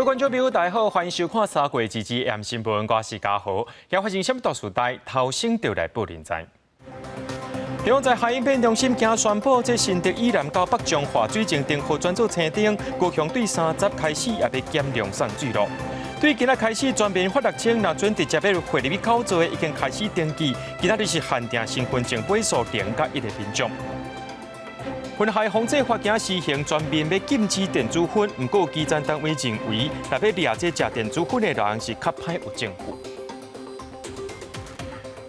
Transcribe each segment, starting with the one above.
各位观众朋友，大家好，欢迎收看3月2日AM新闻，我是嘉豪。今发生什么大事代？头先就来报人知。中央在海影片中心今宣布，这新竹以南到北彰化水情灯号转做青灯，高雄对30开始也要减量送水路。对今仔开始全面发6000，若准直接要汇入去口座的已经开始登记，今仔日是限定身份证倍数0加1的民众。云海防治法今施行全面要禁止电子烟，不过基层单位认为，若要掠这食电子烟的人是较歹有政府。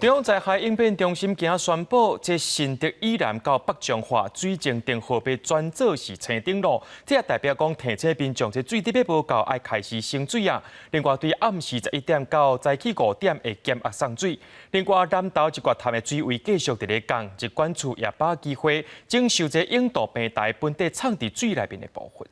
中央在海应变中心今仔宣布，这新竹以南到北彰化水情灯号被转做是青灯路，这也代表讲提醒民众这水质要无够，爱开始升水啊。另外，对暗时11点到早起5点会减压送水。另外，南投一寡潭的水位继续伫咧降，一管处也把机会征收这引导平台本地藏伫水内面的部分。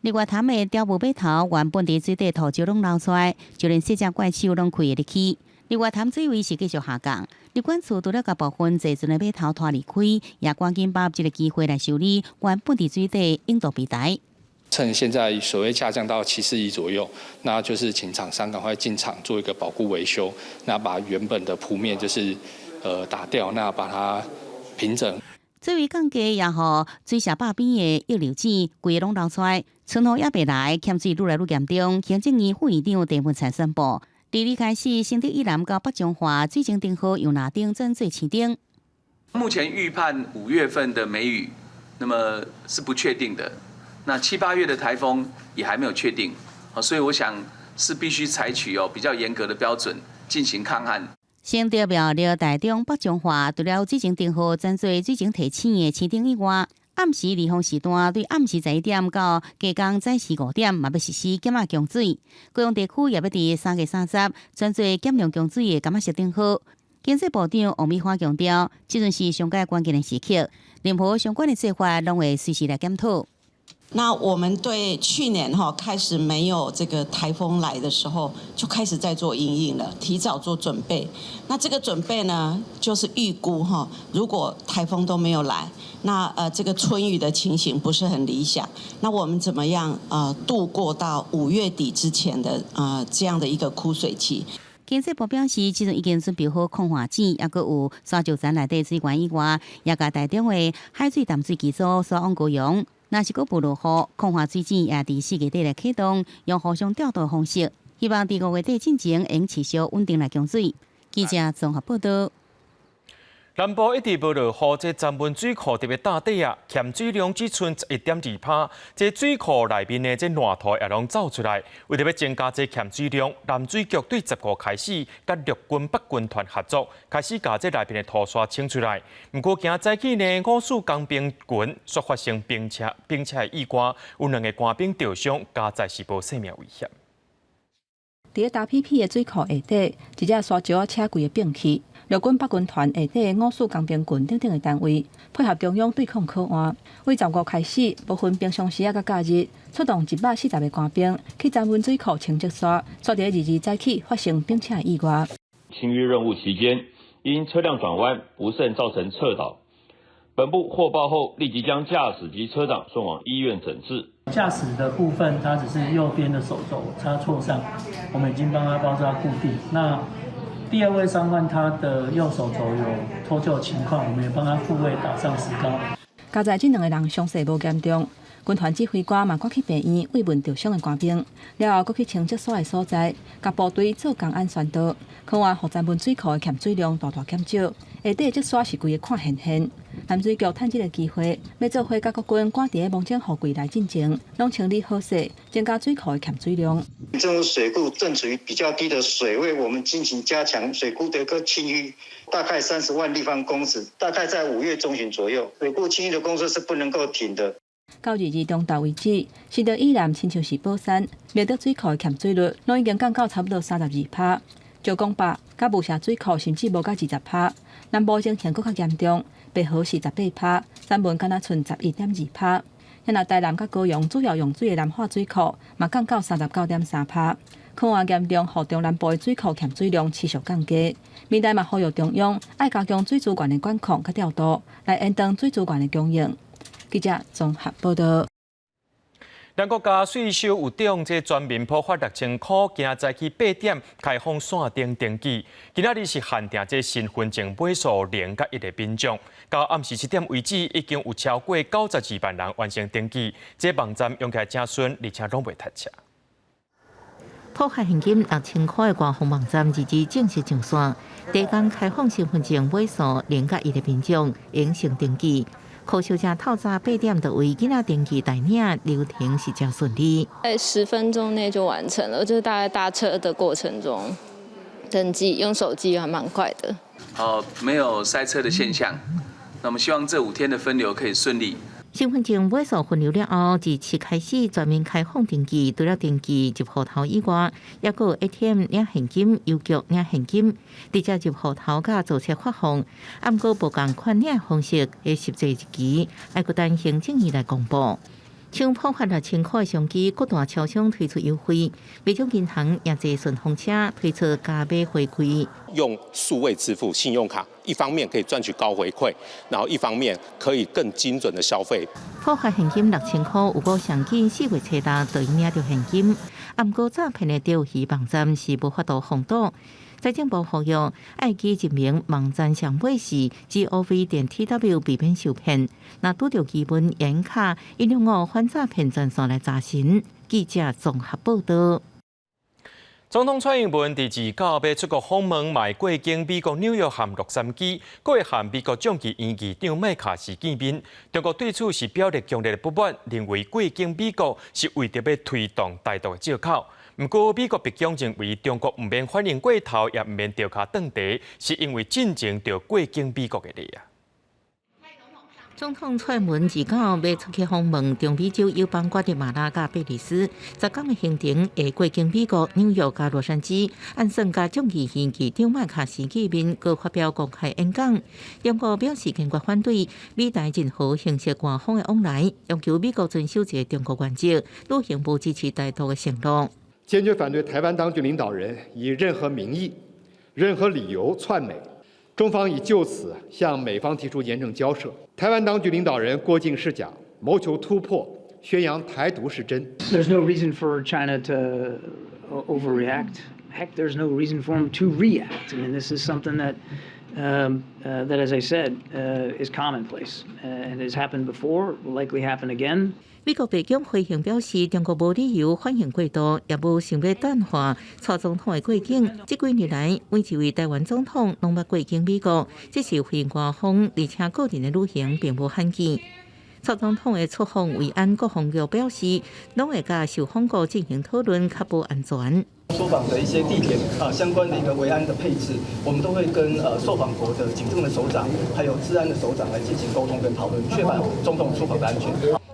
另外，潭的钓鱼码头原本伫水底土石拢流出来，就连细只怪兽拢开入去。另外，潭水位是继续下降，立管处除了甲部分坐船的码头拖离开，也赶紧把握这个机会来修理原本伫水底引导平台。趁现在水位下降到70亿左右，那就是请厂商赶快进场做一个保固维修，那把原本的铺面就是打掉，那把它平整。水位降低也互水下坝边的溢流井规个拢流出来，春雨也未来，欠水愈来愈严重。行政院副院长陈文才宣布。第二开始，新竹以南到北彰化水情灯号用哪灯转做青灯。目前预判5月份的梅雨，那么是不确定的。那7、8月的台风也还没有确定，所以我想是必须采取比较严格的标准进行抗旱。新竹苗栗台中北彰化除了水情灯号转做水情提醒的青灯以外，暗时离峰时段对暗时11点到加工早时5点，嘛要实施减压供水。高雄地区也要伫3月30转做减量供水的感色灯号。经济部长王美花强调，这阵是上届关键的时刻，任何相关的做法拢会随时来检讨。那我们对去年开始没有这个台风来的时候，就开始在做因应了，提早做准备。那这个准备呢，就是预估如果台风都没有来，那这个春雨的情形不是很理想。那我们怎么样度过到5月底之前的这样的一个枯水期？经济部表示，即阵已经准备好控化井，也阁有沙石山内底水源以外，也甲台中的海水淡水技术所往高雄。若是阁不落雨，控化水井也伫4月底来启动，用互相调度的方式，希望伫5月底进前能持续稳定来供水。记者综合报道。南部一直无落雨，这站门水库特别大底啊，欠水量只剩11.2%。这水库内面的这烂土也拢走出来。为着要增加这欠水量，南水局对15开始，甲陆军北军团合作，开始把这内面的土沙清出来。不过今早起呢，5属工兵群说发生兵车的意外，有2个官兵受伤，加在是无生命危险。伫大批批的水库下底，一只沙石车柜的并去。陆军北军团下底5属工兵群等等的单位，配合中央对抗科案，为15开始，部分平常时甲假日，出动140个官兵去站门水库清积沙，煞伫22早起发生并且意外。清淤任务期间，因车辆转弯不慎造成侧倒，本部获报后立即将驾驶及车长送往医院诊治。驾驶的部分，他只是右边的手肘擦挫伤，我们已经帮他包扎固定。那第2位伤患，他的右手肘有脱臼情况，我们也帮他复位打上石膏。加在这2个人伤势无严重，军团指挥官嘛赶去病院慰问受伤的官兵，了后搁去清积沙的所在，甲部队做工安宣导，看完后站门水库的欠水量大减少，下底积沙是规个看现现。南水局趁这个机会，要做伙甲国军赶伫个望江河柜来进前，拢清理好势，增加水库的欠水量。政府水库正处于比较低的水位，我们进行加强水库的一个清淤，大概30万立方公尺，大概在5月中旬左右，水库清淤的工作是不能够停的。到22中昼为止，新竹以南亲像是宝山，灭得水库的欠水率，拢已经降到差不多32%。石硖北、甲雾社水库甚至无到20%，南部情形更较严重。白河是18%，三门敢若剩11.2%。现在台南甲高雄主要用水的南化水库嘛降到39.3%。看完严重，予中南部的水库欠水量持续降低。民代嘛呼吁中央爱加强水资源的管控甲调度，来延长水资源的供应。记者综合报道。咱国家税收有长，这全民普发6000块，今仔早起8点开放线顶登记。今仔日是限定这身份证买数0甲1的品种，到暗时7点为止，已经有超过92万人完成登记。这网站用起来真顺，而且拢袂塞车。普发现金6000块的官方网站日正式上线，第一天开放身份证买数0甲1的品种，完成登记。考小者透早8点就为囡仔登记带领，流程是真顺利。在10分钟内就完成了，就是大概搭车的过程中登记，用手机还蛮快的。没有塞车的现象。那我们希望这5天的分流可以顺利。身份证买数分流了后，自7开始全面开放登记，除了登记入户头以外，也有 ATM 领现金、邮局领现金，直接入户头甲做册发放。按过无共款领方式会实际日期，还佫等行政院来公布。像普发6000块的相机，各大超商推出优惠，每种银行也坐顺风车推出加码回馈。用数位支付信用卡，一方面可以赚取高回馈，然后一方面可以更精准的消费。普发现金6000块，有个上紧4月初6就已领到现金，按过诈骗的钓鱼网站是无法度防堵。财政部呼吁，爱记一名网站上尾是 gov.tw 避免受骗。若拄到基本严卡，应用反诈骗专线来查询。记者综合报道。总统蔡英文第29要出国访问，卖过境美国纽约和洛杉矶，佫会和美国众议院议长麦卡锡见面。中国对此是表达强烈的不满，认为过境美国是为着要推动台独的借口。不过，美国白宫认为中国唔免反应过头，也唔免掉卡断地，是因为进前就过境美国的利啊。总统蔡英文29要出去访问中美洲友邦瓜地马拉甲贝里斯，10天的行程会过境美国纽约甲洛杉矶，按算甲众议院议长麦卡锡见面，佮发表公开演讲。中国表示坚决反对美台任何形式官方的往来，要求美国遵守一个中国原则，履行不支持台独的承诺。坚决反对台湾当局领导人以任何名义、任何理由窜美，中方已就此向美方提出严正交涉。台湾当局领导人过境是假，谋求突破，宣扬台独是真。There's no reason for China to overreact. Heck, there's no reason for them to react. I mean, this is something that, that as I said, is commonplace and has happened before. Will likely happen again. 美国白宫回应表示，中国无理由反应过度，也无想要淡化蔡总统的过境。这几日来，每一位台湾总统拢捌过境美国，这是回应官方，而且个人的旅行并无罕见。蔡总统的出访维安各方局表示，拢会甲受访国进行讨论，确保安全。受访的一些地点相关的一个维安的配置，我们都会跟受访国的警政的首长，还有治安的首长来进行沟通跟讨论，确保总统出访的安全。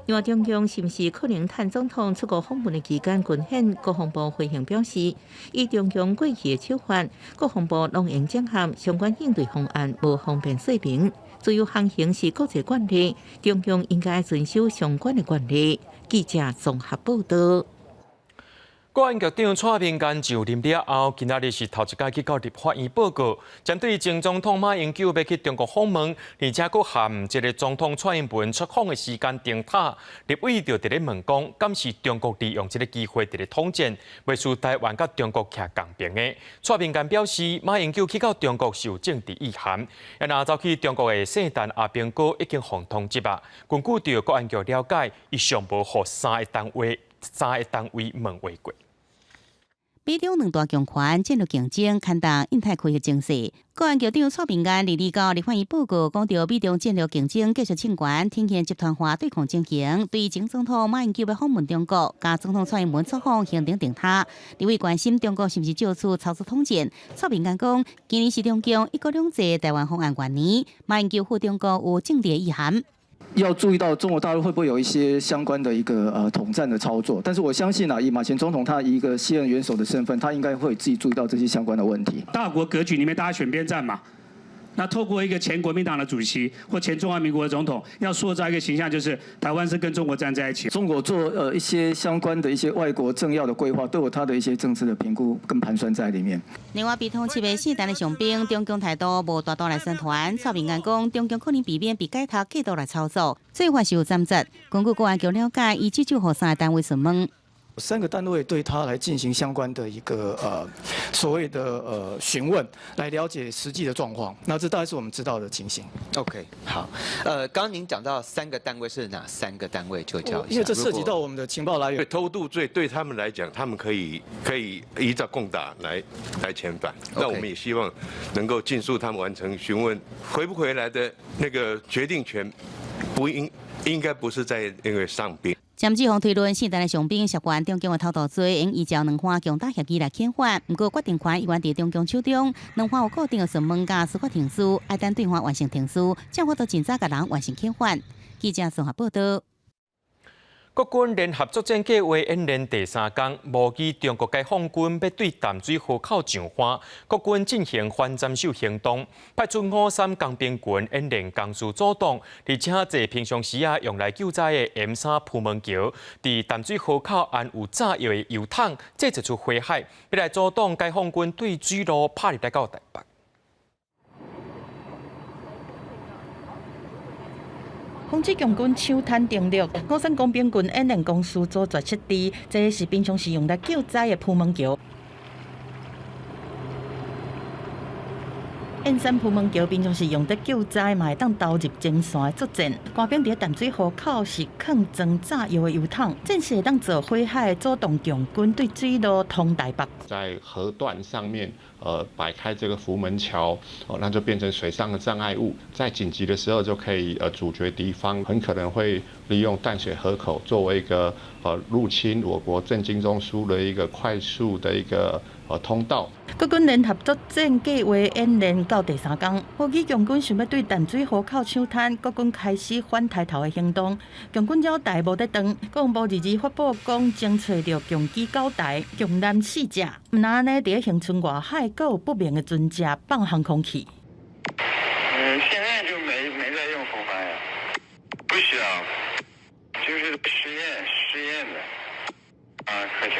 另外，中共是不是可能趁总统出国访问的期间军演？国防部回应表示，以中共过去的手法，国防部拢用整合相关应对方案，无方便说明。自由航行是国际惯例，中共应该遵守相关的惯例。记者综合报道。国安局长蔡明干就任了后，今仔日是头一届去到立法院报告，针对前总统马英九要去中国访问，而且佫含这个总统蔡英文出访的时间定塔，立委就伫咧问讲，敢是中国利用这个机会伫咧统战，袂使台湾甲中国徛共边的？蔡明干表示，马英九去到中国是有政治意涵，也若走去中国的圣诞阿兵哥已经互通缉啊。根据着国安局了解，伊尚无互3个单位问话过。美中两大强权战略竞争，牵动印太区域情势。国安局长蔡明干日到立法院报告，讲到美中战略竞争继续侵权，体现集团化对抗情形。对前总统马英九要访问中国，加总统蔡英文出访行程定塔，立委关心中国是不是就此操之统战。蔡明干讲，今年是中共一国两制台湾方案元年，马英九赴中国有政治意涵。要注意到中国大陆会不会有一些相关的一个统战的操作，但是我相信以马前总统他以一个现任元首的身份，他应该会自己注意到这些相关的问题。大国格局里面，大家选边站嘛，那透过一个前国民党的主席或前中华民国的总统，要塑造一个形象，就是台湾是跟中国站在一起。中国做一些相关的一些外国政要的规划，都有他的一些政治的评估跟盘算在里面。另外，被通缉的4单的上兵，中共态度无大刀来宣传，蔡明言讲，中共可能避免被改头计度来操作，最坏是有斩责。根据公安局了解，以及就和3个单位询问。 3个单位对他来进行相关的一个所谓的询问，来了解实际的状况。那这大概是我们知道的情形。OK， 好。刚刚您讲到3个单位是哪3个单位？就教一下。因为这涉及到我们的情报来源。偷渡罪对他们来讲，他们可以依照共打来遣返。那我们也希望能够尽速他们完成询问，回不回来的那个决定权，应该不是在那个上边。 检指方推论4单的上兵涉嫌中共的偷渡罪，应依照2项强大协议来遣返。不过决定权依然在中共手中，2方有固定的询问甲司法程序，要等对方完成程序，才法度尽早甲人完成遣返。记者综合报道。 国军联合作战计划演练第3天，模拟中国解放军要对淡水河口上花，国军进行反斩首行动，派出53工兵群演练工事阻挡，而且坐平常时用来救灾的 M3铺门桥，伫淡水河口安有炸药的油桶，这一出火海，要来阻挡解放军对水路拍入来到台北。 防止强军抢滩登陆，53工兵群演练工事组绝设置，这是平常时用来救灾的铺门桥。M3铺门桥平常是用在救灾，嘛会当投入前线的作战。官兵伫淡水河口是放装炸药的油桶，正是会当做火海，阻挡强军对水路通台北。在河段上面，摆开这个浮门桥，那就变成水上的障碍物，在紧急的时候就可以阻绝敌方，很可能会利用淡水河口作为一个入侵我国政经中枢的一个快速的一个通道。国军联合作战计划演练到第3天，模拟强军想要对淡水河口抢滩，国军开始反抬头的行动。强军鸟台无得等，国防部22发布讲，侦找到强机9台、强艦4隻。唔那呢，伫恒春外海，各有不明的船只放航空器。现在就没在用风帆呀，不需要，就是实验的。 客气。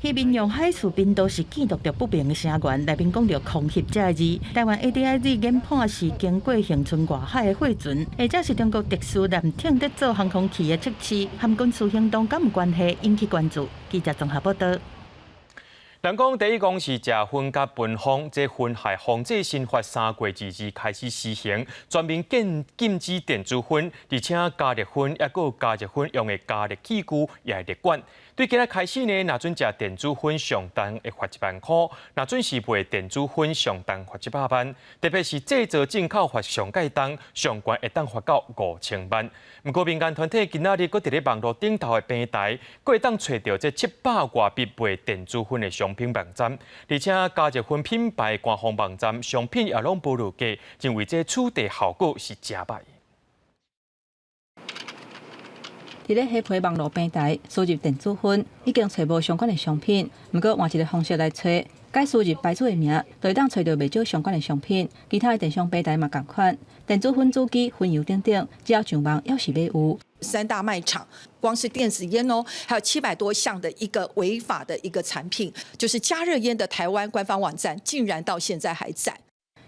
迄民用海事频道是记录着不明的声源，内面讲着空袭这个字。台湾 ADIZ 研判是经过恒春外海的货船，或者是中国特殊舰艇在做航空器的测试，和军事行动敢有关系，引起关注。记者综合报道。 人讲第一讲是食薰甲焚风，这薰害防治新法3月2日开始施行，全面禁止电子薰，而且加热薰也有加热薰用的加热器具也会列管。对今仔开始呢，若准食电子薰上单会罚1万块，若准是卖电子薰上单罚100万，特别是制造进口罚上介重，上悬会当罚到5000万。不过民间团体今仔日搁伫咧网络顶头的平台，搁会当找到这700外笔卖电子薰的商品网站，而且加热薰品牌官方网站商品也拢无落价，认为这处理效果是真歹。 伫咧迄批网络平台输入电子薰，已经找无相关的商品。毋过换一个方式来找，该输入牌子的名，就会当找到袂少相关的商品。其他的电商平台嘛共款，电子薰主机、薰油等等，只要上网要是要有。 3大卖场，光是电子烟哦，还有700多项的一个违法的一个产品，就是加热烟的台湾官方网站，竟然到现在还在。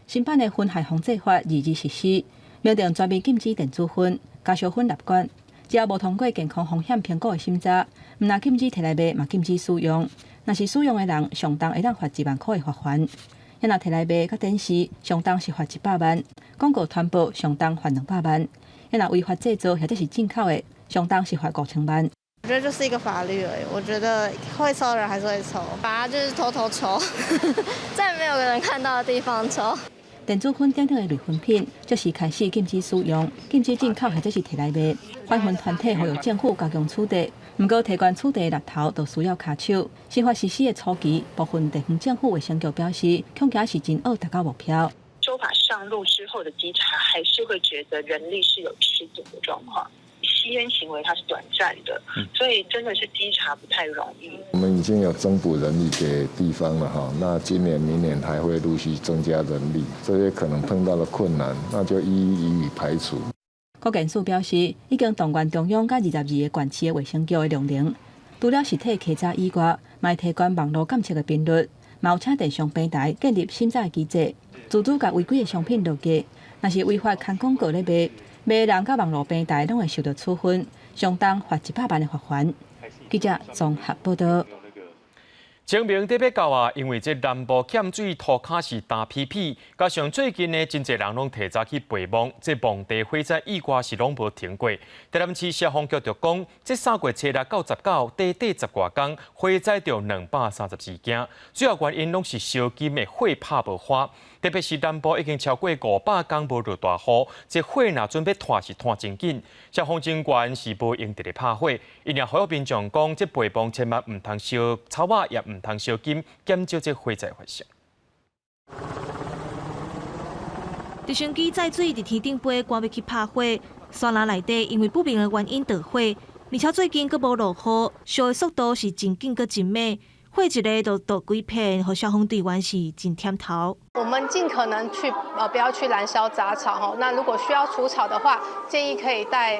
新版的《薰害防治法》2日实施，明定全面禁止电子薰、加烧薰立管。 只要无通过健康风险评估的审查，毋但禁止摕来卖，嘛禁止使用。若是使用的人，上当会当罚1万块的罚款；若摕来卖，甲展示，上当是罚100万；广告传播，上当罚200万；若违法制造或者是进口的，上当是罚5000万。我觉得就是一个法律而已。我觉得会抽的人还是会抽，把它就是偷偷抽，在没有人看到的地方抽。 电子薰等等的类薰品，即时开始禁止使用、禁止进口或者是摕来卖。反薰团体呼吁政府加强处理，不过提悬处理的力头就需要卡手。新法实施的初期，部分地方政府卫生局表示，恐惊是真恶达到目标。修法上路之后的稽查，还是会觉得人力是有吃紧的状况。吸烟行为它是短暂的，所以真的是稽查不太容易。我们已经有增补人力给地方了哈，那今年、明年还会陆续增加人力，这些可能碰到的困难，那就一一排除。郭建树表示，已经动员中央甲22个县市的卫生局的量能，除了实体稽查以外，嘛提高网络监测的频率，嘛有请电商平台建立审查机制，自主甲违规的商品落架，若是违法看广告咧卖的人甲网络平台拢会受到处分，相当罚100万的罚款。记者综合报道。清明特别到啊，因为这南部欠水，涂骹是大皮皮，加上最近呢，真侪人拢提早去备忘，这墓地火灾意外是拢无停过。台南市消防局就讲，这3月初6到19，短短10外天，火灾着232件，主要原因拢是烧金的火拍无花。特别是南部已经超过500天无落大雨，这火若准备拖是拖真紧。消防人员是无用得咧拍火，因也呼吁民众讲，这备忘千万唔通烧草啊，也唔通烧金，减少这火灾发生。直升机载水伫天顶飞，赶要去拍火，山林内底因为不明的原因着火，而且最近佫无落雨，烧的速度是真紧佫真猛。火一个就倒几片，和消防队员是真忝头。我们尽可能去不要去燃烧杂草哈。那如果需要除草的话，建议可以带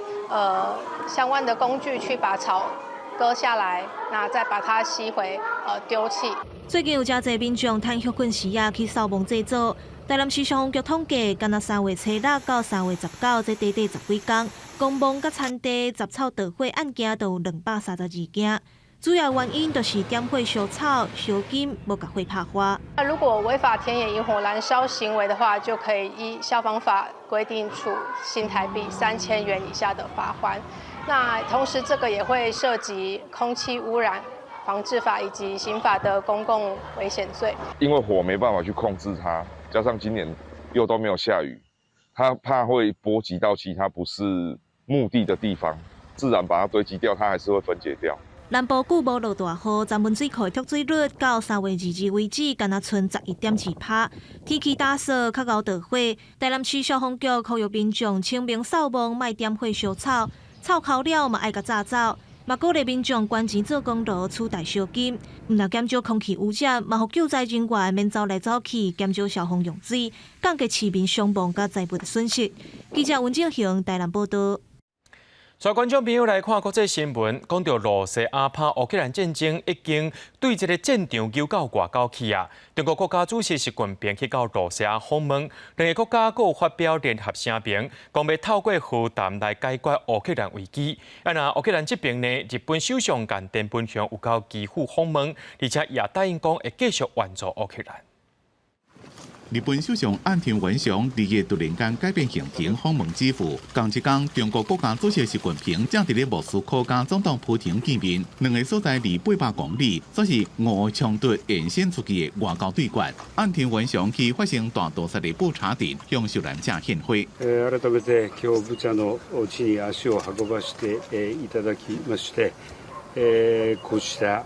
相关的工具去把草割下来，那再把它吸回丢弃。最近有真侪民众趁休困时啊去扫墓祭祖。台南市消防局统计，今仔3月初6到3月19这短短10几天，公墓甲田地杂草着火案件就有232件。主要原因就是点火烧草、烧金，无甲火拍花。那如果违法田野引火燃烧行为的话，就可以依消防法规定处新台币3000元以下的罚款。那同时这个也会涉及空气污染防治法以及刑法的公共危险罪。因为火没办法去控制它，加上今年又都没有下雨，它怕会波及到其他不是墓地的地方，自然把它堆积掉，它还是会分解掉。南部久无落大雨，闸门水库的蓄水率到3月2日为止，敢若剩11.7%。天气打扫，较熬着火。台南市消防局呼吁民众清明扫墓，莫点火烧草，草枯了嘛爱甲炸走。嘛鼓励民众捐钱做功劳，取代烧金。唔但减少空气污染，嘛互救灾人员免走来走去，减少消防用水，降低市民伤亡甲财物的损失。记者温正雄台南报道。带观众朋友来看国际新闻，讲到罗西阿帕乌克兰战争已经对这个战场游到外交去啊。中国国家主席习近平去到罗西亚访问，两个国家各有发表联合声明，讲要透过和谈来解决乌克兰危机。那乌克兰这边呢，日本首相菅田本雄有到基辅访问，而且也答应讲会继续援助乌克兰。日本首相岸田文雄2月突然间改变行程访问基辅，同一天，中国国家主席习近平正伫咧莫斯科甲总统普京见面，两个所在离800公里，算是俄乌冲突延伸出去的外交对决。岸田文雄去发生大屠殺的布查店，向受难者献花。改めて今日ブチャの地に足を運ばせていただきまして、こうした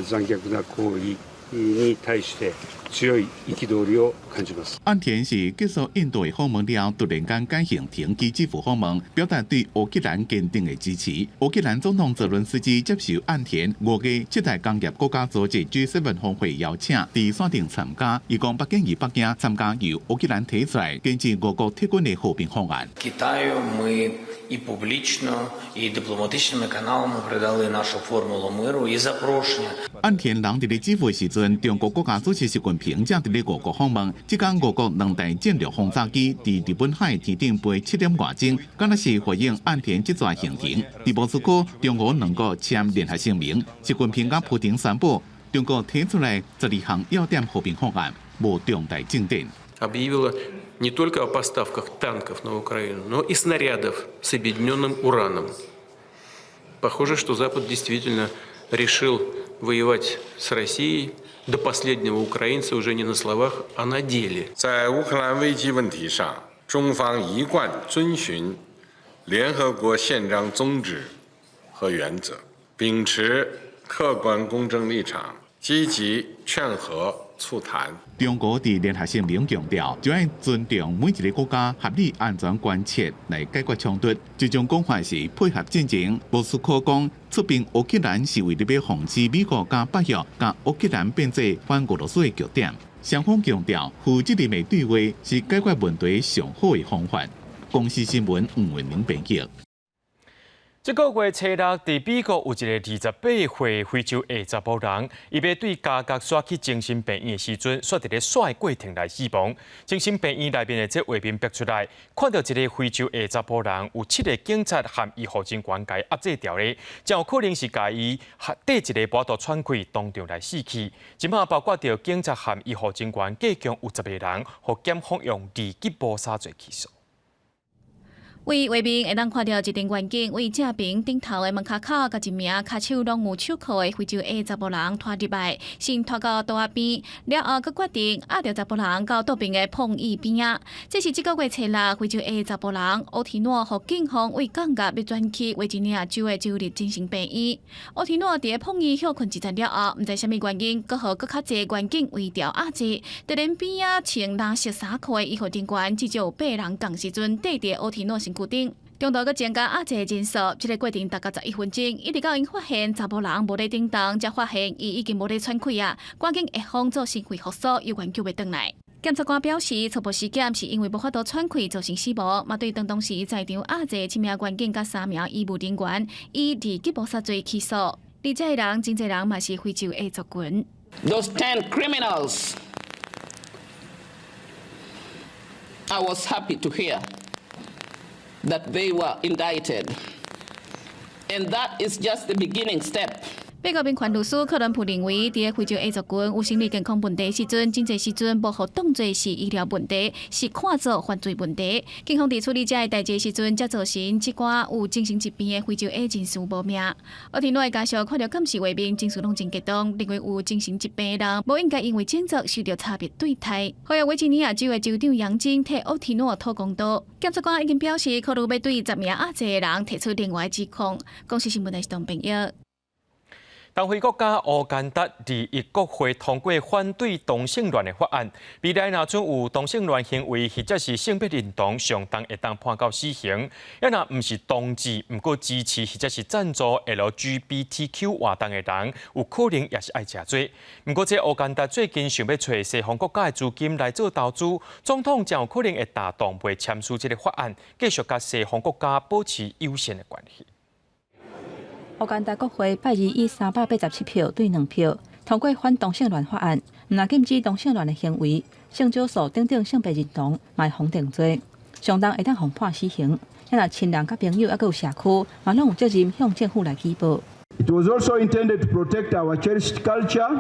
残虐な行為に対して強い憤りを感じます。岸田是结束印度的访问了，突然间改行程去基辅访问，表达对乌克兰坚定的支持。乌克兰总统泽伦斯基接受岸田5月7大工业国家组织 G7 峰会邀請，伫山頂參加。伊講北京與北京參加由烏克蘭提出來根據俄國撤軍的和平方案。Китаю ми і публічно, і дипломатичними каналами передали нашу формулу миру і запрошення. 岸田人伫咧基輔時陣，中國國家主席習近平正伫咧俄國訪問。即間俄國2台戰略轟炸機伫日本海天頂飛7點外鐘，敢若是回應岸田這段行程。伫莫斯科，中俄兩國簽聯合聲明，習近平甲普京宣布，中國提出來12項要點和平方案，無重大進展。Объявила не только о поставках танков на Украину, но и снарядов с объединенным ураном. Похоже, что Запад действительно решил воевать с Россией до последнего украинца уже не на словах, а на деле. 在乌克兰危机问题上，中方一贯遵循联合国宪章宗旨和原则，秉持客观公正立场，积极劝和促谈。中国伫联合声明强调，就要尊重每一个国家合理安全关切来解决冲突。这种讲法是配合进程。莫斯科讲，出兵乌克兰是为了要防止美国加北约加乌克兰变做反俄罗斯的据点。双方强调，负责任的对话是解决问题上好的方法。公司新闻黄文明编辑。这个月初六，在美国有一个28岁非洲裔查甫人，伊要对家角刷去精神病院的时阵，刷伫咧刷的过程内死亡。精神病院内面的这画面拍出来，看到一个非洲裔查甫人有7个警察和医护人员甲伊压制掉咧，真有可能是甲伊缀一个跋倒喘气当场来死去。即马包括着警察和医护人员，计共有10个人，互检方用2级谋杀罪起诉。为画面会当看到一张远景，为正边顶头的门卡口，甲一名脚手拢有手铐的非洲裔查甫人拖入来，先拖到桌仔边，了后佮决定压着查甫人到桌边的碰椅边啊。这是这个月初六，非洲裔查甫人奥提诺互警方为降压要转去维吉尼亚州的州立精神病院。奥提诺伫个碰椅休困1阵了后，毋知虾米原因，佮互佮较济远景围调压制。突然边啊穿蓝色衫裤的医护人员，至少有8人共时阵缀伫奥提诺身躯顶。中途佮增加压制的人数，这个过程大概11分钟，一直到因发现查甫人无咧叮当，才发现伊已经无咧喘气啊，赶紧下方做心肺复苏，又挽救袂转来。检察官表示，初步尸检是因为无法度喘气造成死亡，嘛对当时在场压制7名员警佮3名医务人员以2级谋杀罪起诉。而这个人，真侪人嘛是非洲裔族群。Those 10 criminals, I was happy to hear that they were indicted. And that is just the beginning step. 被告辩权律师克伦普认为，伫个非洲裔族群有心理健康问题时阵，真侪时阵无互当作是医疗问题，是看作犯罪问题。警方伫处理这个代志时阵，才造成这寡有精神疾病的非洲裔人士无命。奥提诺的家属看到监视画面，情绪拢真激动，认为有精神疾病的人无应该因为种族受到差别对待。后来维吉尼亚州的州长杨晶替奥提诺讨公道。检察官已经表示，考虑要对10名压制的人提出另外指控。公司新闻台是董炳耀。东非国家乌干达21国会通过反对同性恋的法案，未来若准有同性恋行为或者是性别认同上当会当判到死刑。要若唔是同志，唔过支持或者是赞助 LGBTQ 活动的人，有可能也是爱食罪。不过，这乌干达最近想要找西方国家的资金来做投资，总统将有可能会打动未签署这个法案，继续甲西方国家保持友善的关系。乌干达国会拜二以387票对2票通过反同性恋法案，唔但禁止同性恋的行为，性少数等等性别认同嘛会封定罪，相当会当互判死刑。也若亲人甲朋友，还佫有社区，嘛拢有责任向政府来举报。It was also intended to protect our cherished culture,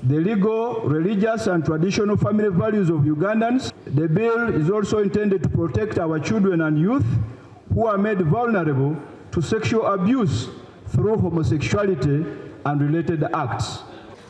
the legal, religious, and traditional family values of Ugandans. The bill is also intended to protect our children and youth who are made vulnerable to sexual abuse through homosexuality and related acts.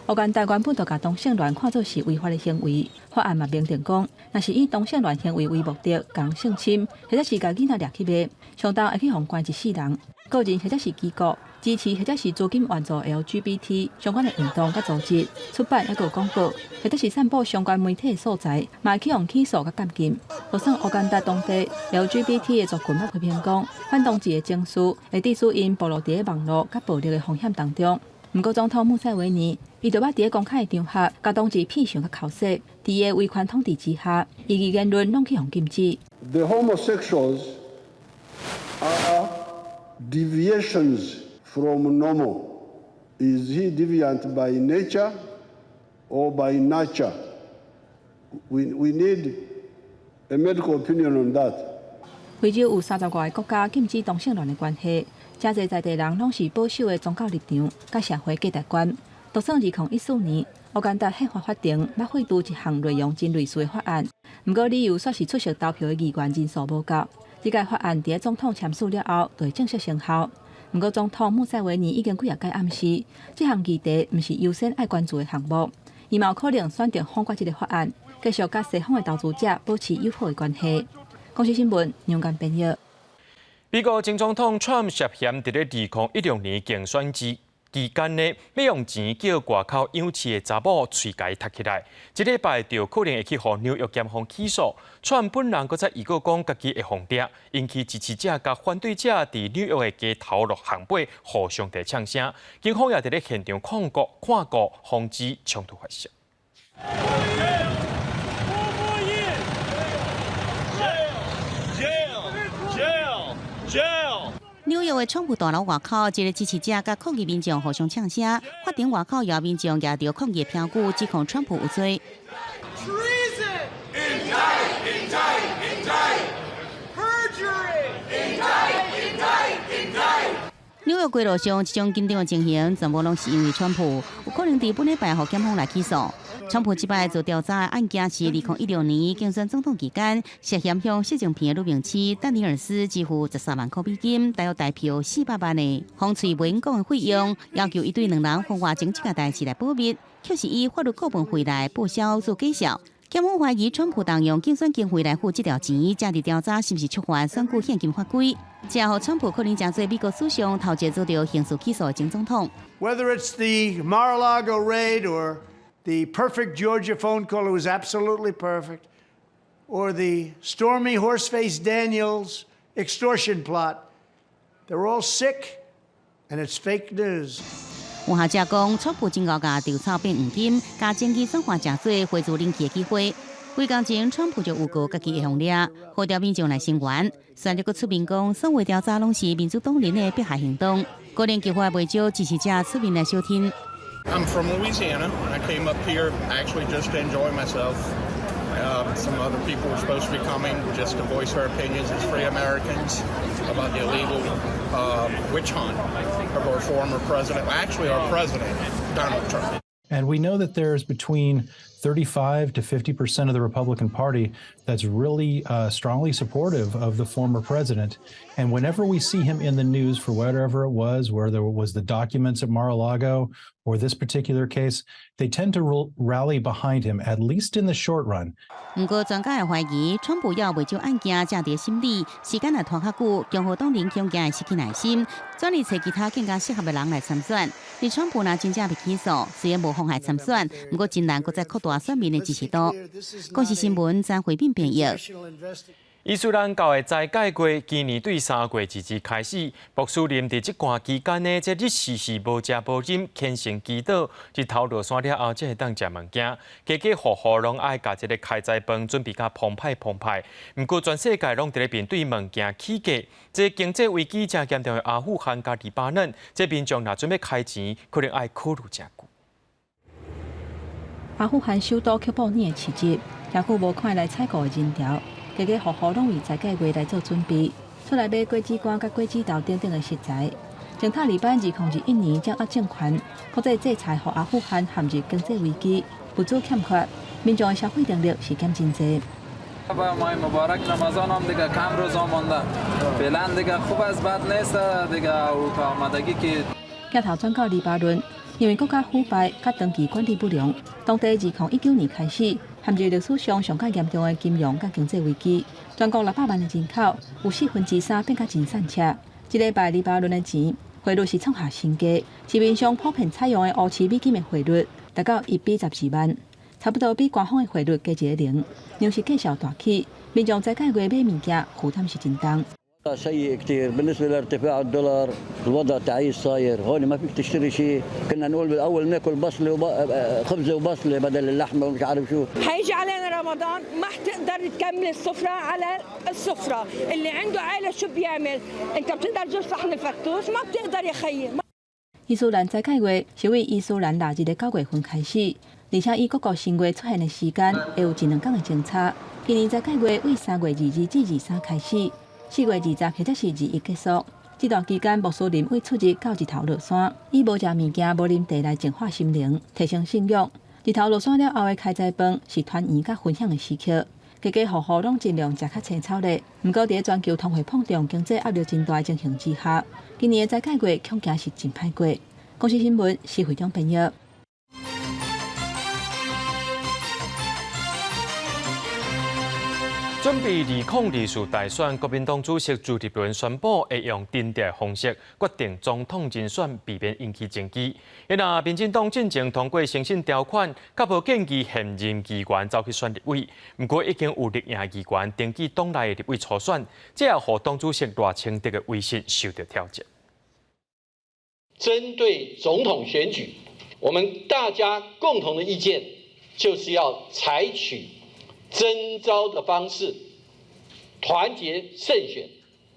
乌干达原本就把同性恋看作是违法的行为，法案嘛明定讲，若是以同性恋行为为目的，共性侵，或者是甲囡仔掠去卖，相当会去互关1世人。个人或者是机构支持或者是资金援助 LGBT 相关的运动甲组织，出版还有广告，或者是散布相关媒体的素材，嘛会去互起诉甲监禁。就算乌干达当地 LGBT 的族群也批评讲，反同志的情绪会致使因暴露伫网络甲暴力的风险当中。不过，总统穆塞维尼伊就捌伫公开场合甲同志屁上甲口舌，伫个威权统治之下，伊嘅言论拢去互禁止。The homosexuals are deviations from normal. Is he deviant by nature or by nurture? We need a medical opinion on that. 非洲有30多个国家禁止同性恋的关系，真侪在地人拢是保守的宗教立场甲社会价值观。就算2014年，乌干达宪法法庭捌废除一项内容真类似的法案，不过理由却是出席投票的议员人数无够。这个法案伫总统签署了后，就会正式生效。不过，总统穆塞维尼已经几届暗示，这项议题毋是优先爱关注的项目，伊嘛有可能选择通过这个法案，继续甲西方的投资者保持友好的关系。公司新闻杨干编译。美国前总统 Trump 涉嫌伫咧2016年竞选期期间呢，要用钱叫外口养饲的查某喙甲伊踢起来。一礼拜就可能会去互纽约检方起诉。川本人搁在预告讲，家己会放掉，引起支持者甲反对者伫纽约的街头落巷尾互相在呛声。警方也伫咧现场看顾，防止冲突发生。纽约的川普大楼外口，一个支持者甲抗议民众互相呛声，法庭外口也有民众举着抗议标语，指控川普有罪。纽约街道上这种紧张的情形，全部拢是因为川普有可能伫本礼拜互检方来起诉。川普这摆做调查的案件是2016年竞选总统期间，涉嫌向习近平的女名妻丹尼尔斯支付13万块美金，大约代票400万的风吹文讲的费用，要求伊对两人婚外情这件代志来保密，却是以法律顾问费来报销做介绍。检方怀疑川普动用竞选经费来付这条钱，正伫调查是不是触犯选举现金法规，这也让川普可能成做美国史上头一个遭到刑事起诉的前总统。Whether it's the Mar-a-Lago raid or the perfect Georgia phone call, it was absolutely perfect, or the Stormy Horseface Daniels extortion plot, they're all sick, and it's fake news. 有学者讲，川普真高价调查变黄金，加争议算法真多，回助人气的机会。几工前，川普就预告家己会红掠，号召民众来声援。虽然佫出面讲，所有调查拢是民主党人的迫害行动，个人计划未少支持者出面来小听。I'm from Louisiana. I came up here actually just to enjoy myself. Some other people were supposed to be coming just to voice their opinions as free Americans about the illegal witch hunt of our former president, actually our president, Donald Trump. And we know that there's between 35 to 50% of the Republican Party that's really strongly supportive of the former president. And whenever we see him in the news for whatever it was, whether it was the documents at Mar-a-Lago or this particular case, they tend to rally behind him, at least in the short run. 不过，专家也怀疑，川普要为就案件正伫心理，时间来拖较久，共和党人恐惊会失去耐心，转而找其他更加适合的人来参选。而川普若真正被起诉，虽然无妨害参选，不过真难搁再扩大选民的支持度。公视新闻曾回并编译。伊斯兰教的斋戒月，今年对3月日子开始，牧师林伫这段期间呢，这日时是无食无饮，虔诚祈祷。日头落山了后，才会当食物件。家家户户拢爱甲这个开斋饭准备甲澎湃澎湃。不过全世界拢伫咧面对物件起价，这经济危机正严重的阿富汗加黎巴嫩，这民众若准备开钱，可能爱考虑真久。阿富汗首都喀布尔的市集，也久无看来采购的人潮。家家户户拢为斋戒月来做准备，出来买果子干、甲果子豆等等的食材。前塔利班2001年将政权国际制裁，互阿富汗陷入经济危机，物资欠缺，民众的消费能力是减真济。镜头转到黎巴嫩，因为国家腐败、甲长期管理不良，当地2019年开始。陷入历史上上较严重的金融甲经济危机，全国600万的人口有3/4变甲真散赤。这礼拜黎巴嫩的钱汇率是创下新低，市面上普遍采用的乌市美金的汇率达到1比12万，差不多比官方的汇率加一个0。粮食价小大起，民众斋戒月买物件负担是真重。سيء كثير بالنسبه لارتفاع الدولار الوضع تعيس صاير هون ما فيك تشتري شيء كنا نقول بالاول ناكل بصله خبزه وبصله بدل اللحمه ومش عارف شو هيجي علينا رمضان ما حتقدر تكمل السفره على السفره اللي عنده عائله شو بيعمل انت بتقدر تجيب صحن الفتوش ما بتقدر يا خيي 伊斯兰斋戒月是为伊斯兰历日的9月份开始，而且以各国新月出现的时间会有1-2天的前差。今年斋戒月为3月22至23开始。4月20或者是21结束，这段期间，穆斯林为出日到日头落山，以无食物件、无啉茶来净化心灵，提升信仰。日头落山了后的开斋饭是团圆甲分享的时刻，家家户户拢尽量食较青草的。不过，在全球通货膨胀、经济压力真大的情形之下，今年的斋戒月恐惊是真歹过。公视新闻是会长编译。准备2024大选，国民党主席朱立伦宣布会用低调方式决定总统人选，避免引起争议。因啊，民进党进前通过诚信条款，甲无建议现任议员走去选立委。不过已经有立营议员登记党内的立委初选，这也让党主席赖清德的威信受到挑战。针对总统选举，我们大家共同的意见就是要采取征召的方式，团结胜选，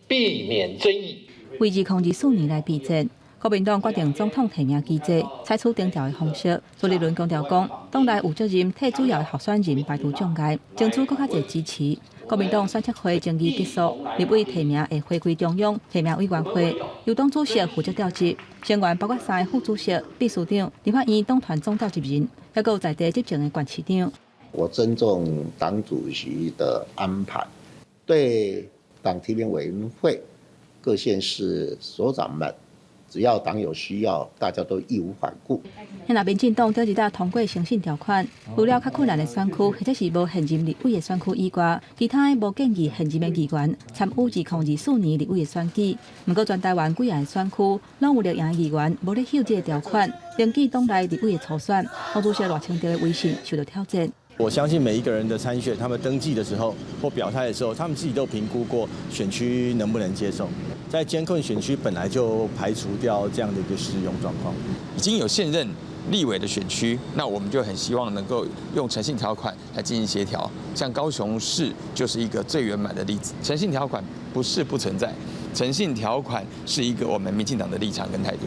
避免争议。为2024年来备战，国民党决定总统提名机制采取低调的方式。朱立伦强调讲，党内有责任替主要的候选人排除障碍，争取更加侪支持。国民党选测会争议结束，立委提名会回归中央提名委员会，由党主席负责调集，成员包括3个副主席、秘书长、立法院党团总召集人，还有在地执政的县市长。我尊重党主席的安排，对党提名委员会各县市首长们，只要党有需要，大家都义无反顾。那民进党第二道通过诚信条款，除了较困难的选区或者是无现任立委的选区以外，其他无建议现任的议员参与2024年立委的选举。不过，全台湾几个选区拢有立营议员无咧守这个条款，登记党内立委的初选，党主席赖清德的威信受到挑战。我相信每一个人的参选，他们登记的时候或表态的时候，他们自己都评估过选区能不能接受。在艰困选区本来就排除掉这样的一个适用状况。已经有现任立委的选区，那我们就很希望能够用诚信条款来进行协调。像高雄市就是一个最圆满的例子。诚信条款不是不存在，诚信条款是一个我们民进党的立场跟态度。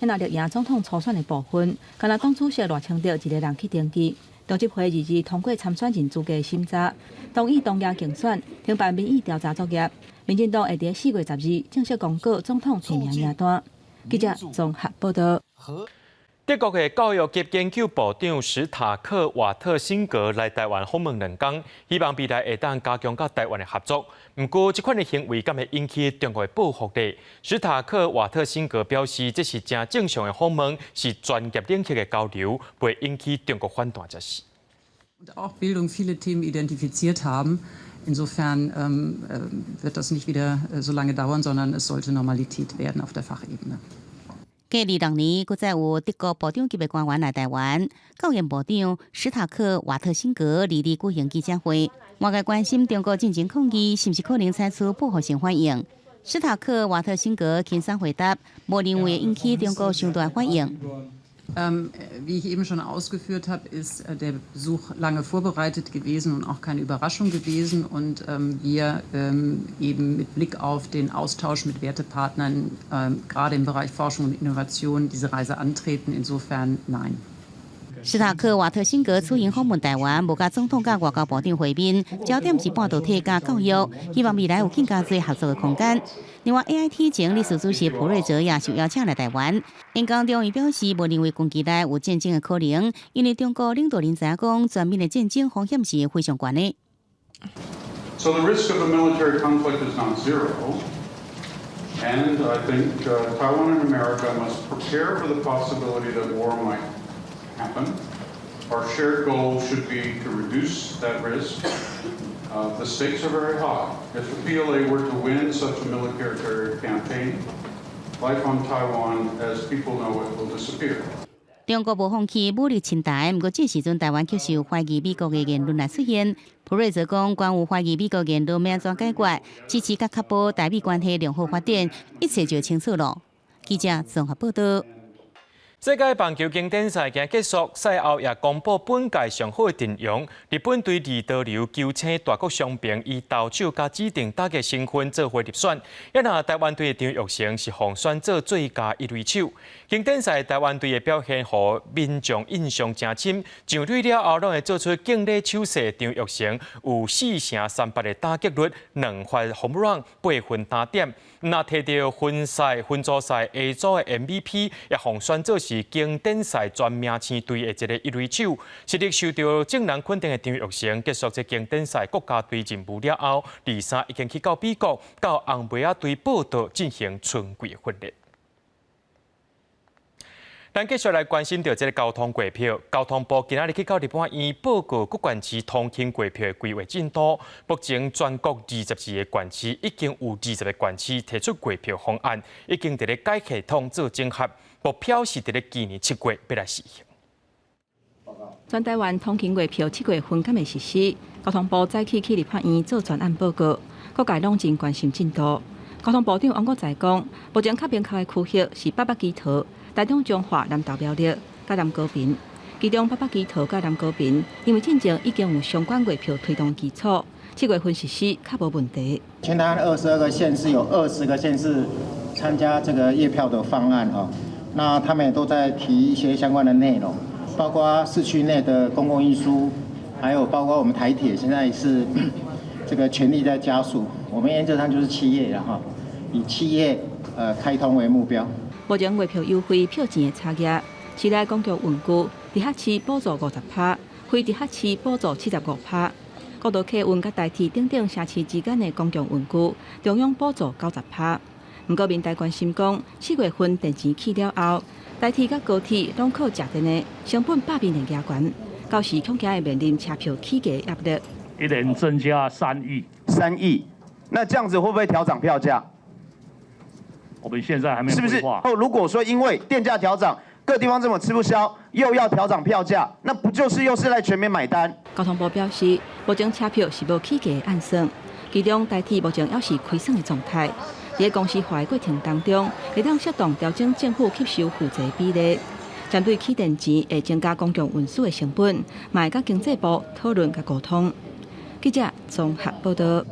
那立赢总统初选的部分，敢若党主席赖清德一个人去登记。党执会日通过参选人资格审查，同意同业竞选，停办民意调查作业。民进党会在4月12日正式公告总统提名名单。记者综合报道。德国的教育及研究部长史塔克瓦特辛格来台湾访问2天，希望未来会当加强甲台湾的合作。不过，这款的行为敢会引起中国的报复呢？史塔克瓦特辛格表示，这是正正常的访问，是专业领域的交流，不会引起中国反弹才是。Und auch Bildung viele Themen identifiziert haben. Insofern wird das nicht wieder so lange dauern, sondern es sollte Normalität werden auf der Fachebene. 继2006年，佮再有德国部长级的官员来台湾，教研部长史塔克瓦特辛格离例举行记者会，外界关心中国进行抗议是不是可能采取报复性反应。史塔克瓦特辛格轻松回答，无认为引起中国上大反应。Wie ich eben schon ausgeführt habe, ist der Besuch lange vorbereitet gewesen und auch keine Überraschung gewesen. Und wir eben mit Blick auf den Austausch mit Wertepartnern, gerade im Bereich Forschung und Innovation, diese Reise antreten. Insofern nein. 史塔克瓦特辛格此行访问台湾，无甲总统甲外交部长会面，焦点是半导体甲教育，希望未来有更加多合作的空间。另外 ，AIT 前理事主席普瑞泽也受邀请来台湾。演讲中，伊表示无认为近期内有战争的可能，因为中国领导人知影讲，全面的战争风险是非常悬的。So the risk of a military conflict is not zero, and I think Taiwan and America must prepare for the possibility that war might happen. Our shared goal should be to reduce that risk. The stakes are very high. If the PLA were to win such a military campaign, life on Taiwan, as people know it, will disappear. 中国无放弃武力侵台，不过这时阵台湾却受怀疑美国的言论来出现。普瑞则讲，关于怀疑美国言论要怎解决，支持甲确保台美关系良好发展，一切就清楚了。记者综合报道。世界棒球经典赛今结束，赛后也公布本届上好的阵容。日本队二刀流球星大谷翔平以投手加指定打击身份做回入选，也那台湾队的张育成是获选做最佳一垒手。经典赛台湾队的表现让民众印象真深，上垒了后拢会做出敬礼手势。张育成有4胜3败的打击率，2发home run，8分打点。那摕到分组赛 A 组的 MVP， 也获选做是经典赛全明星队的一个一垒手。实力受到众人肯定的张育成，结束这经典赛国家队任务了后，23已经去到美国，到红袜队报道进行春季训练。咱继续来关心到这个交通月票。交通部今仔日去到立法院报告各县市通勤月票的规划进度。目前全国22个县市已经有20个县市提出月票方案，已经伫咧改系统做整合，目标是伫咧今年7月要来实行。全台湾通勤月票7月份敢会实施？交通部早起去立法院做专案报告，各界拢真关心进度。交通部长王国才讲，目前较明确的区域是北基桃、台中彰化、南投苗栗、甲南高屏。其中北基桃、甲南高屏，因为进前已经有相关月票推动基础，7月份实施较无问题。全台湾22个县市有20个县市参加这个月票的方案哈，那他们也都在提一些相关的内容，包括市区内的公共运输，还有包括我们台铁现在是这个全力在加速，我们原则上就是7月了哈，以7月开通为目标。目前月票优惠票钱的差价，市内公共运具直辖市补助50%，非直辖市补助75%。国道客运甲台铁等等城市之间的公共运具，中央补助90%。不过，民代关心讲，7月份电钱去了后，台铁甲高铁拢靠食电的成本百面的加权，到时恐惊会面临车票起价压力。一年增加3亿，3亿，那这样子会不会调涨票价？我们现在还没有规划。如果说因为电价调涨，各地方这么吃不消，又要调涨票价，那不就是又是来全面买单？交通部表示，目前车票是无起价的暗算，其中台铁目前也是亏损的状态。在公司化的过程当中，会当适当调整政府吸收负债比例。针对起电钱会增加公共运输的成本，嘛会甲经济部讨论甲沟通。记者综合报道。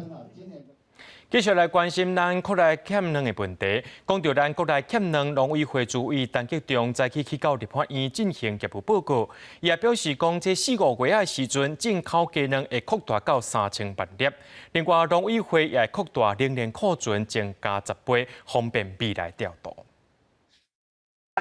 继续来关心咱国内欠粮的问题。讲到咱国内欠粮，农委会主委陈吉仲早起去到立法院进行业务报告，伊也表示讲，这4、5月的时阵，进口鸡卵会扩大到3000万粒。另外，农委会也会扩大冷链库存增加10倍，方便未来调度。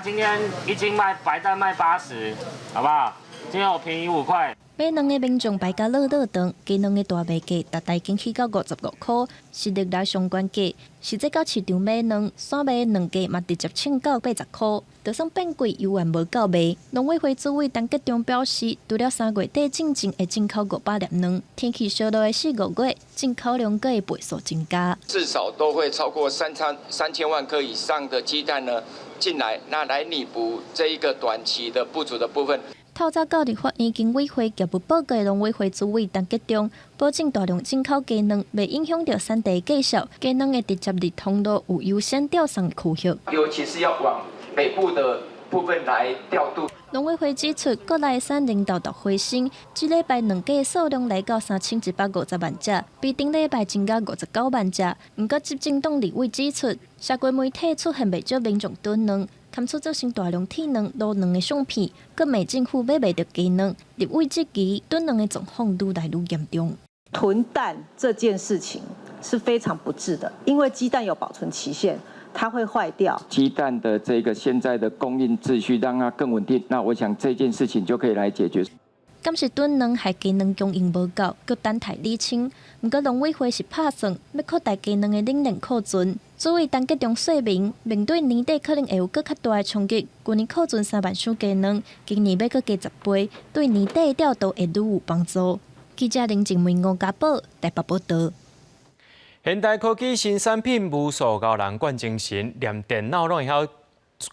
今天一斤白蛋卖80，好不好？今天我便宜5块。买卵的民众排甲乐长，鸡卵的大卖价大概经起到55块，是历来上悬价。实际到市场买卵，山卖卵价嘛直接称到80块，就算变贵，犹原无够卖。农委会主委陈吉仲表示，除了3月底进前会进口500粒卵，天气热落的4、5月，进口量更会倍数增加。至少都会超过3000万颗以上的鸡蛋呢进来，那来弥补这一个短期的不足的部分。透早到立法院经委会业务报告的农委会主委陈吉仲，保证大量进口鸡卵，袂影响到产地继续。鸡卵的直接入通路有优先调送区域，尤其是要往北部的部分来调度。农委会指出，国内产领导回升，这礼拜卵鸡数量来到3150万只，比顶礼拜增加59万只。不过，执政党立委指出，社会媒体出现袂少民众囤卵。看出造成大量体能、卤卵的相片，各美政府买袂到鸡卵，立委质疑囤卵的状况愈来愈严重。囤蛋这件事情是非常不智的，因为鸡蛋有保存期限，它会坏掉。鸡蛋的这个现在的供应秩序让它更稳定，那我想这件事情就可以来解决。敢是囤卵害鸡卵供应无够，佮等待厘清。不过农委会是拍算要扩大鸡卵的冷链库存。主委陈吉仲说明，面对年底可能会有更较大的冲击，去年库存3万箱鸡卵，今年要佮加10倍，对年底的调度会愈有帮助。记者林静梅、吴家宝台北报道。现代科技新产品无数高人冠精神，连电脑拢会晓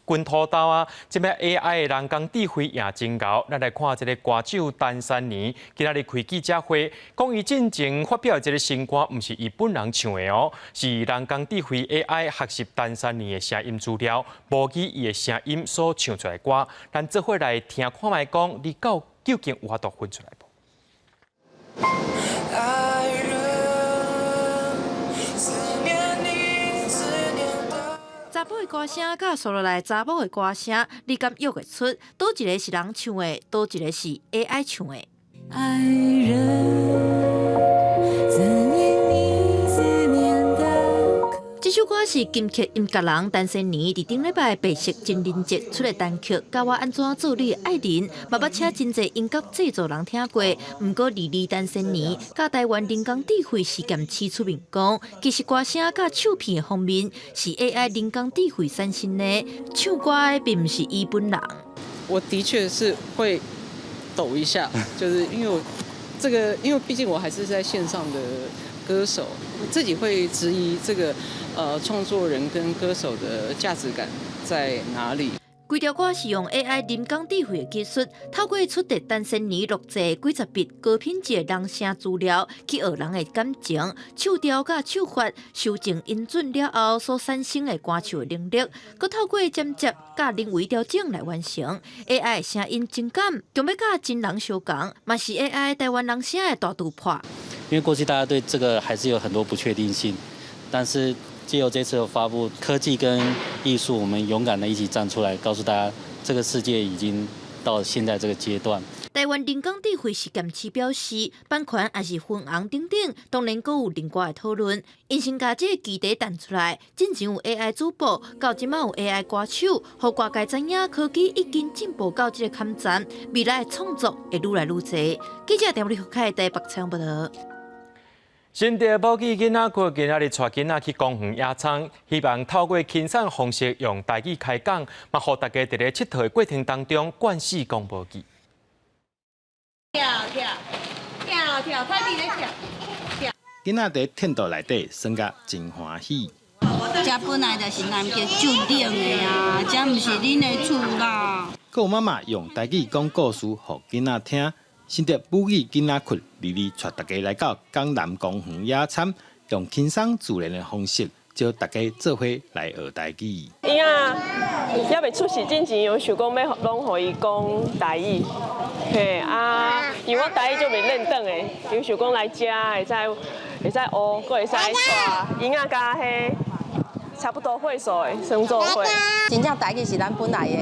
滚土豆啊！即摆 AI 的人工智慧也真高。咱来看这个歌手陈珊妮，今仔日开记者会，讲伊进前发表的这个新歌，毋是伊本人唱的哦，是人工智慧 AI 学习陈珊妮的声音资料，模拟伊的声音所唱出来的歌。咱做伙来听看卖讲，你究竟有法度分出来无？查甫的歌声甲输落来查某的歌声，你敢约会出？倒一个是人唱的，倒一个是 AI 唱的。爱人，思念你思念的。这首歌是金曲音乐人单身年伫顶礼拜白色情人节出的单曲，教我安怎做你的爱人，嘛捌请真侪音乐制作人听过。毋过莉莉单身年，甲台湾人工智慧实验室出面讲，其实歌声甲唱片的方面是 AI 人工智慧产生的，唱歌的并毋是伊本人。我的确是会抖一下，就是因为毕竟我还是在线上的歌手，自己会质疑这个创作人跟歌手的价值感在哪里。规条歌是用 AI 人工智慧的技术，透过出得单身年录制几十笔高品质的人声资料，去学人的感情、唱调甲唱法，修正音准了后所产生的歌唱的能力，佮透过剪接甲人为调整来完成。AI 的声音真感，强要甲真人相共，嘛是 AI 台湾人声的大突破。因为过去大家对这个还是有很多不确定性，但是藉由这次的发布，科技跟艺术，我们勇敢的一起站出来，告诉大家，这个世界已经到现在这个阶段。台湾人工智慧实验室表示，版权也是分红等等，当然阁有另外的讨论。因先把这个基地弹出来，之前有 AI 主播，到即马有 AI 歌手，互外界知影科技已经进步到这个坎站，未来的创作会愈来愈多。记者电话福凯台北采访报道。新竹宝鸡囡仔群今仔日带囡仔去公园野餐，希望透过轻松方式用台语开讲，嘛，互大家伫咧佚佗的过程当中惯习讲无记。跳跳跳跳，快点来跳！囡仔伫天道内底耍甲真欢喜。这本来就是咱家就冷的啊，这毋是恁的厝啦。佮有妈妈用台语讲故事，互囡仔听。新竹母语囡仔群莉莉带大家来到江南公园野餐，用轻松自然的方式，招大家做伙来学台语。婴仔还未出世之前，有想讲要拢互伊讲台语，嘿啊，因为我台语就未认得的，有想讲来遮会使学，佮会使带婴仔甲迄差不多岁数的算做伙。真正台语是咱本来的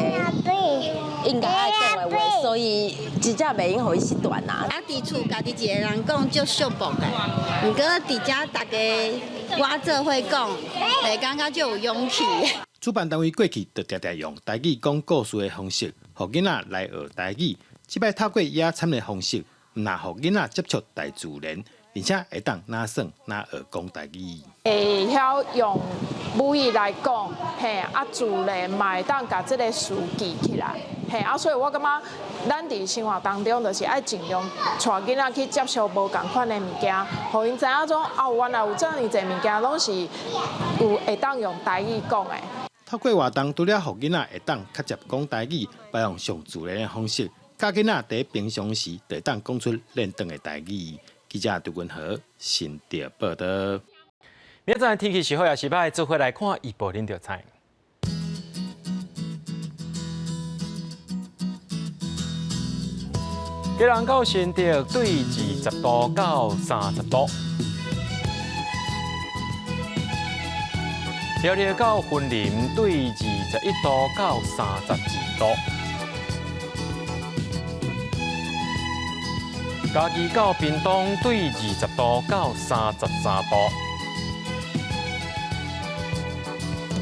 应该爱讲的话，所以真正袂用互伊失传啦。啊，伫厝家己一个人讲足寂寞的，毋过伫遮大家我做伙讲，会感觉足有勇气。主办单位过去就常常用台语讲故事的方式，互囡仔来学台语。即摆透过野餐的方式，毋但互囡仔接触大自然，而且会当哪耍哪学讲台语。会晓用母语来讲，嘿啊，自然嘛会当甲即个事记起来，嘿啊，所以我感觉咱伫生活当中，就是爱尽量带囡仔去接受无共款的物件，互因知影种原来有这么侪物件，拢是有会当用台语讲的。透过活动，除了互囡仔会当较接讲台语，采用上自然的方式，教囡仔伫平常时就会当讲出认同的台语。记者杜君和新竹报道。明仔载天气是好也是歹，做伙来看预报恁就知。基隆到新竹对20度到30度。苗栗到云林对21度到32度，嘉义到屏东对20度到33度，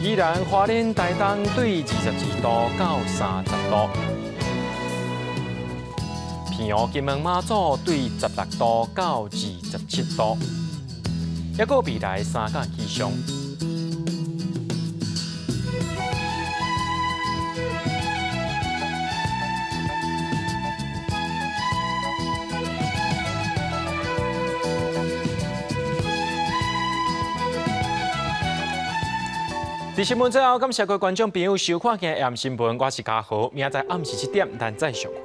宜兰花莲台东对22度到30度，平湖金门马祖对16度到27度，还有未来3天气象。伫新闻最后，感谢各位观众朋友收看今日AM新闻，我是嘉豪，明仔载暗时7点咱再相会。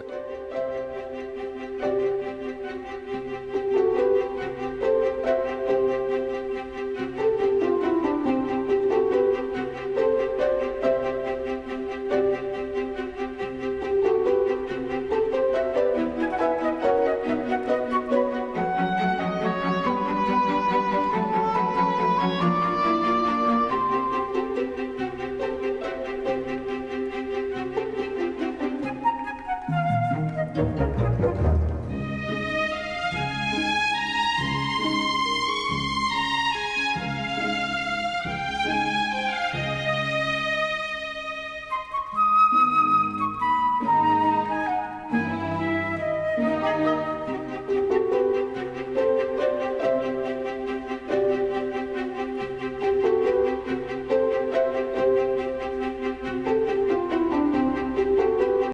Thank you.